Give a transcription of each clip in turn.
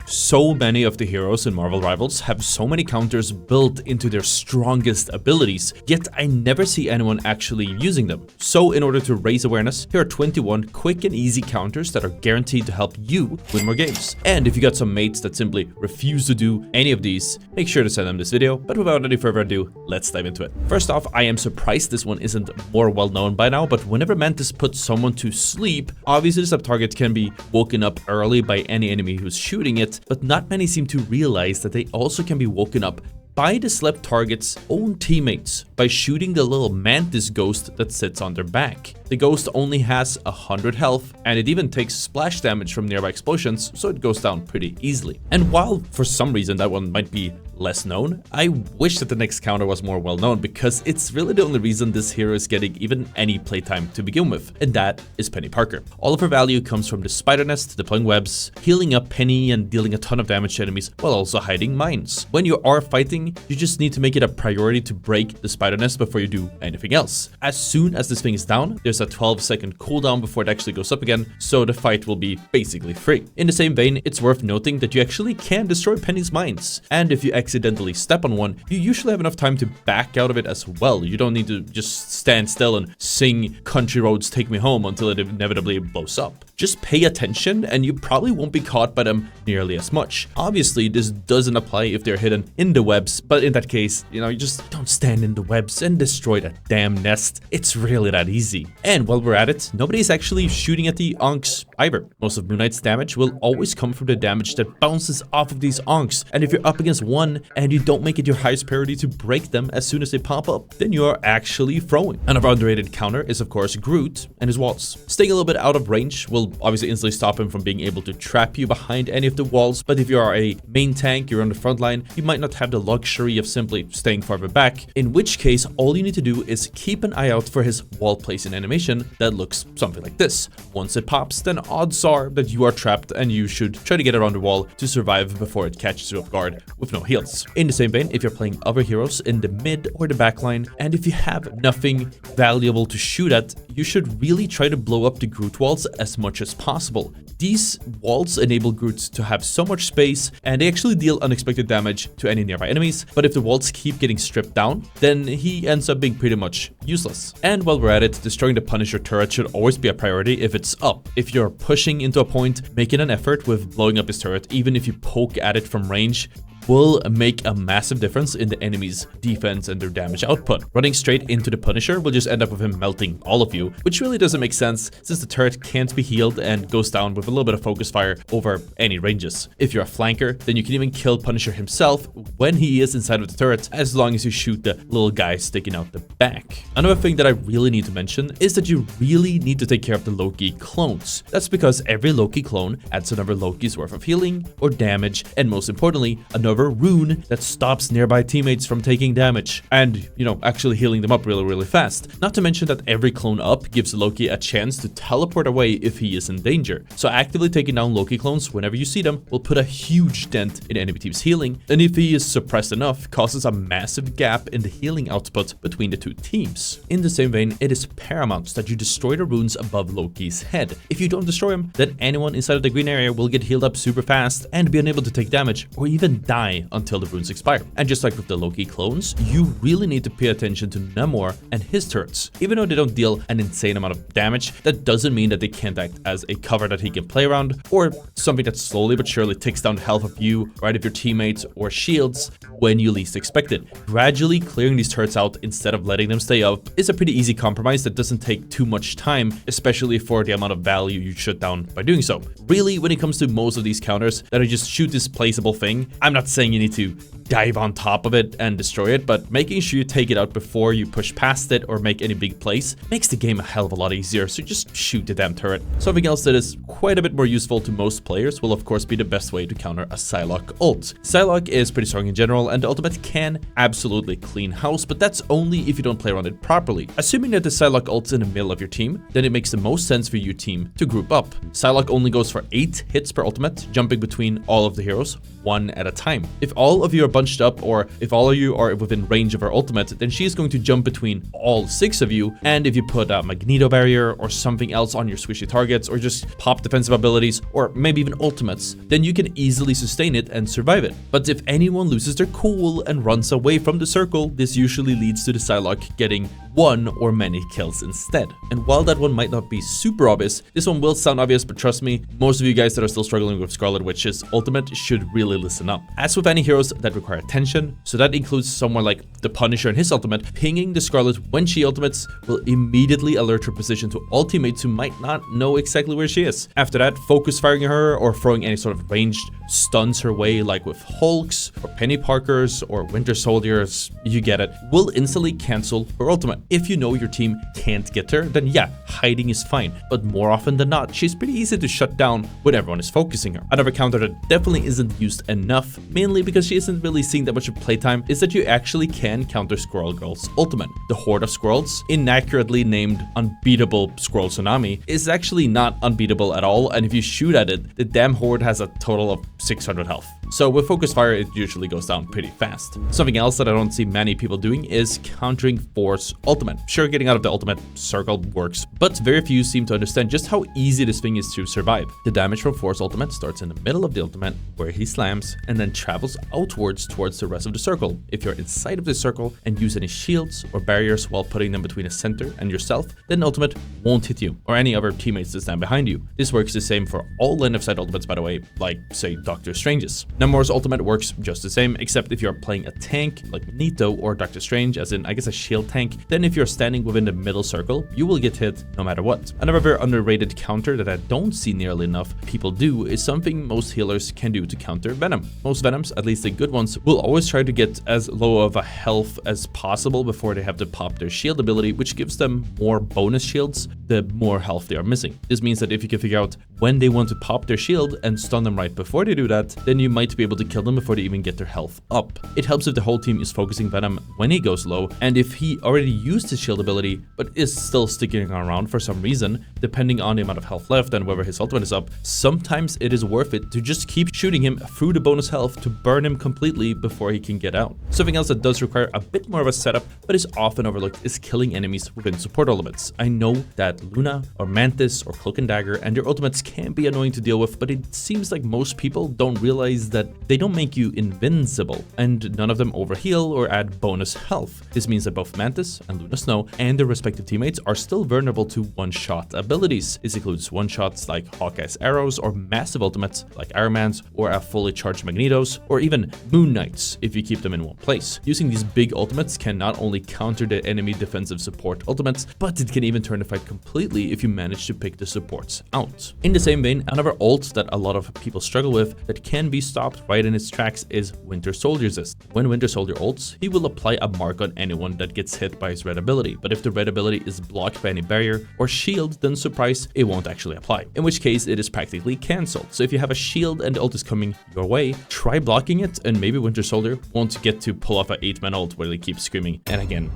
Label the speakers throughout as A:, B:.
A: So many of the heroes in Marvel Rivals have so many counters built into their strongest abilities, yet I never see anyone actually using them. So in order to raise awareness, here are 21 quick and easy counters that are guaranteed to help you win more games. And if you got some mates that simply refuse to do any of these, make sure to send them this video. But without any further ado, let's dive into it. First off, I am surprised this one isn't more well known by now, but whenever Mantis puts someone to sleep, obviously the sub-target can be woken up early by any enemy who's shooting it, but not many seem to realize that they also can be woken up by the slept target's own teammates by shooting the little Mantis ghost that sits on their back. The ghost only has 100 health, and it even takes splash damage from nearby explosions, so it goes down pretty easily. And while for some reason that one might be less known, I wish that the next counter was more well known, because it's really the only reason this hero is getting even any playtime to begin with, and that is Penny Parker. All of her value comes from the spider nest, deploying webs, healing up Penny and dealing a ton of damage to enemies while also hiding mines. When you are fighting, you just need to make it a priority to break the spider nest before you do anything else. As soon as this thing is down, there's a 12-second cooldown before it actually goes up again, so the fight will be basically free. In the same vein, it's worth noting that you actually can destroy Penny's mines, and if you accidentally step on one, you usually have enough time to back out of it as well. You don't need to just stand still and sing "Country Roads Take Me Home" until it inevitably blows up. Just pay attention and you probably won't be caught by them nearly as much. Obviously, this doesn't apply if they're hidden in the webs, but in that case, you just don't stand in the webs and destroy that damn nest. It's really that easy. And while we're at it, nobody's actually shooting at the onks either. Most of Moon Knight's damage will always come from the damage that bounces off of these onks, and if you're up against one and you don't make it your highest priority to break them as soon as they pop up, then you are actually throwing. Another underrated counter is of course Groot and his walls. Staying a little bit out of range will obviously instantly stop him from being able to trap you behind any of the walls, but if you are a main tank, you're on the front line, you might not have the luxury of simply staying farther back, in which case all you need to do is keep an eye out for his wall placing animation that looks something like this. Once it pops, then odds are that you are trapped and you should try to get around the wall to survive before it catches you off guard with no heals. In the same vein, if you're playing other heroes in the mid or the back line, and if you have nothing valuable to shoot at, you should really try to blow up the Groot walls as much as possible. These walls enable Groot to have so much space, and they actually deal unexpected damage to any nearby enemies, but if the walls keep getting stripped down, then he ends up being pretty much useless. And while we're at it, destroying the Punisher turret should always be a priority if it's up. If you're pushing into a point, making an effort with blowing up his turret, even if you poke at it from range, will make a massive difference in the enemy's defense and their damage output. Running straight into the Punisher will just end up with him melting all of you, which really doesn't make sense since the turret can't be healed and goes down with a little bit of focus fire over any ranges. If you're a flanker, then you can even kill Punisher himself when he is inside of the turret, as long as you shoot the little guy sticking out the back. Another thing that I really need to mention is that you really need to take care of the Loki clones. That's because every Loki clone adds another Loki's worth of healing or damage, and most importantly, another rune that stops nearby teammates from taking damage and, actually healing them up really fast. Not to mention that every clone up gives Loki a chance to teleport away if he is in danger. So actively taking down Loki clones whenever you see them will put a huge dent in enemy team's healing, and if he is suppressed enough, causes a massive gap in the healing output between the two teams. In the same vein, it is paramount that you destroy the runes above Loki's head. If you don't destroy him, then anyone inside of the green area will get healed up super fast and be unable to take damage or even die until the runes expire. And just like with the Loki clones, you really need to pay attention to Namor and his turrets. Even though they don't deal an insane amount of damage, that doesn't mean that they can't act as a cover that he can play around, or something that slowly but surely takes down the health of you, right, of your teammates or shields when you least expect it. Gradually clearing these turrets out instead of letting them stay up is a pretty easy compromise that doesn't take too much time, especially for the amount of value you shut down by doing so. Really, when it comes to most of these counters that are just shoot this placeable thing, I'm not saying you need to dive on top of it and destroy it, but making sure you take it out before you push past it or make any big plays makes the game a hell of a lot easier, so just shoot the damn turret. Something else that is quite a bit more useful to most players will of course be the best way to counter a Psylocke ult. Psylocke is pretty strong in general, and the ultimate can absolutely clean house, but that's only if you don't play around it properly. Assuming that the Psylocke ult's in the middle of your team, then it makes the most sense for your team to group up. Psylocke only goes for 8 hits per ultimate, jumping between all of the heroes, one at a time. If all of your bunched up, or if all of you are within range of her ultimate, then she is going to jump between all 6 of you. And if you put a Magneto barrier or something else on your squishy targets, or just pop defensive abilities, or maybe even ultimates, then you can easily sustain it and survive it. But if anyone loses their cool and runs away from the circle, this usually leads to the Psylocke getting one or many kills instead. And while that one might not be super obvious, this one will sound obvious, but trust me, most of you guys that are still struggling with Scarlet Witch's ultimate should really listen up. As with any heroes that require attention, so that includes someone like the Punisher and his ultimate, pinging the Scarlet when she ultimates will immediately alert her position to all teammates who might not know exactly where she is. After that, focus firing her or throwing any sort of ranged stuns her way, like with Hulks or Penny Parkers or Winter Soldiers, you get it, will instantly cancel her ultimate. If you know your team can't get her, then yeah, hiding is fine, but more often than not, she's pretty easy to shut down when everyone is focusing her. Another counter that definitely isn't used enough, mainly because she isn't really seeing that much of playtime, is that you actually can counter Squirrel Girl's ultimate. The horde of squirrels, inaccurately named Unbeatable Squirrel Tsunami, is actually not unbeatable at all, and if you shoot at it, the damn horde has a total of 600 health. So with focus fire, it usually goes down pretty fast. Something else that I don't see many people doing is countering Force ultimate. Sure, getting out of the ultimate circle works, but very few seem to understand just how easy this thing is to survive. The damage from Force ultimate starts in the middle of the ultimate, where he slams, and then travels outwards towards the rest of the circle. If you're inside of the circle and use any shields or barriers while putting them between a center and yourself, then ultimate won't hit you or any other teammates that stand behind you. This works the same for all line of sight ultimates, by the way, like say Doctor Strange's. Namor's ultimate works just the same, except if you're playing a tank like Magneto or Doctor Strange, as in I guess a shield tank, then if you're standing within the middle circle, you will get hit no matter what. Another very underrated counter that I don't see nearly enough people do is something most healers can do to counter Venom. Most Venoms, at least the good ones, will always try to get as low of a health as possible before they have to pop their shield ability, which gives them more bonus shields the more health they are missing. This means that if you can figure out when they want to pop their shield and stun them right before they do that, then you might be able to kill them before they even get their health up. It helps if the whole team is focusing Venom when he goes low, and if he already used his shield ability but is still sticking around for some reason, depending on the amount of health left and whether his ultimate is up, sometimes it is worth it to just keep shooting him through the bonus health to burn him completely before he can get out. Something else that does require a bit more of a setup but is often overlooked is killing enemies within support ultimates. I know that Luna or Mantis or Cloak and Dagger and their ultimates can be annoying to deal with, but it seems like most people don't realize that they don't make you invincible, and none of them overheal or add bonus health. This means that both Mantis and Luna Snow and their respective teammates are still vulnerable to one-shot abilities. This includes one-shots like Hawkeye's arrows or massive ultimates like Iron Man's or a fully charged Magnetos, or even Moon Knights if you keep them in one place. Using these big ultimates can not only counter the enemy defensive support ultimates, but it can even turn the fight completely if you manage to pick the supports out. In the same vein, another ult that a lot of people struggle with that can be stopped right in its tracks is Winter Soldier's. When Winter Soldier ults, he will apply a mark on anyone that gets hit by his red ability, but if the red ability is blocked by any barrier or shield, then surprise, it won't actually apply, in which case it is practically cancelled. So if you have a shield and the ult is coming your way, try blocking it, and maybe Winter Soldier won't get to pull off an 8-man ult where they keep screaming and again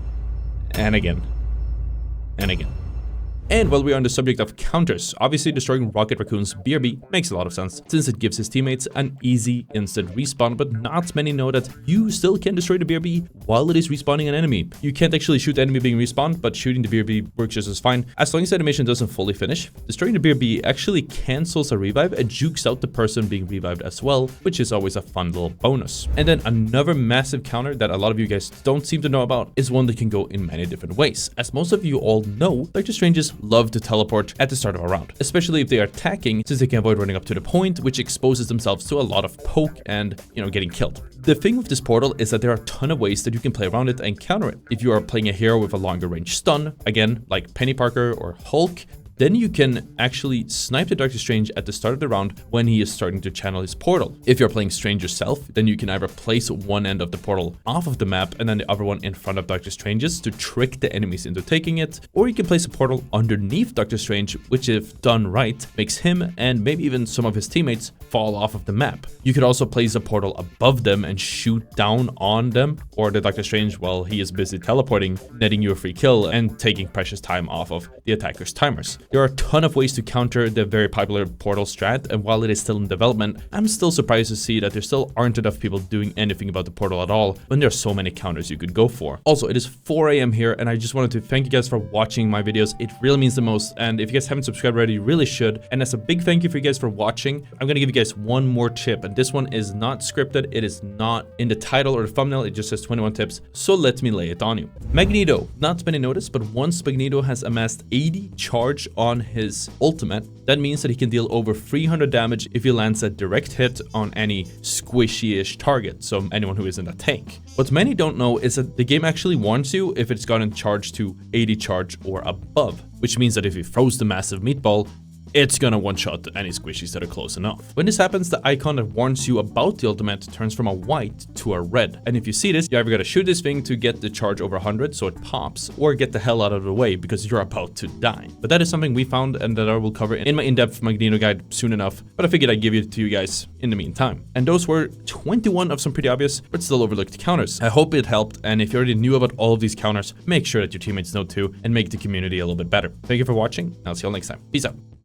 A: and again and again. And while we are on the subject of counters, obviously destroying Rocket Raccoon's BRB makes a lot of sense, since it gives his teammates an easy instant respawn, but not many know that you still can destroy the BRB while it is respawning an enemy. You can't actually shoot the enemy being respawned, but shooting the BRB works just as fine. As long as the animation doesn't fully finish, destroying the BRB actually cancels a revive and jukes out the person being revived as well, which is always a fun little bonus. And then another massive counter that a lot of you guys don't seem to know about is one that can go in many different ways. As most of you all know, Doctor Strange's love to teleport at the start of a round, especially if they are attacking, since they can avoid running up to the point, which exposes themselves to a lot of poke and, getting killed. The thing with this portal is that there are a ton of ways that you can play around it and counter it. If you are playing a hero with a longer range stun, again, like Penny Parker or Hulk, then you can actually snipe the Doctor Strange at the start of the round when he is starting to channel his portal. If you're playing Strange yourself, then you can either place one end of the portal off of the map and then the other one in front of Doctor Strange's to trick the enemies into taking it, or you can place a portal underneath Doctor Strange, which if done right, makes him and maybe even some of his teammates fall off of the map. You could also place a portal above them and shoot down on them or the Doctor Strange while he is busy teleporting, netting you a free kill and taking precious time off of the attacker's timers. There are a ton of ways to counter the very popular portal strat, and while it is still in development, I'm still surprised to see that there still aren't enough people doing anything about the portal at all when there are so many counters you could go for. Also, it is 4 a.m. here, and I just wanted to thank you guys for watching my videos. It really means the most, and if you guys haven't subscribed already, you really should. And as a big thank you for you guys for watching, I'm gonna give you guys one more tip, and this one is not scripted. It is not in the title or the thumbnail. It just says 21 tips, so let me lay it on you. Magneto, not many noticed, but once Magneto has amassed 80 charge on his ultimate, that means that he can deal over 300 damage if he lands a direct hit on any squishy-ish target, so anyone who isn't a tank. What many don't know is that the game actually warns you if it's gotten charged to 80 charge or above, which means that if he throws the massive meatball, it's gonna one-shot any squishies that are close enough. When this happens, the icon that warns you about the ultimate turns from a white to a red. And if you see this, you either gotta shoot this thing to get the charge over 100 so it pops, or get the hell out of the way because you're about to die. But that is something we found and that I will cover in my in-depth Magneto guide soon enough, but I figured I'd give it to you guys in the meantime. And those were 21 of some pretty obvious, but still overlooked counters. I hope it helped, and if you already knew about all of these counters, make sure that your teammates know too, and make the community a little bit better. Thank you for watching, and I'll see you all next time. Peace out.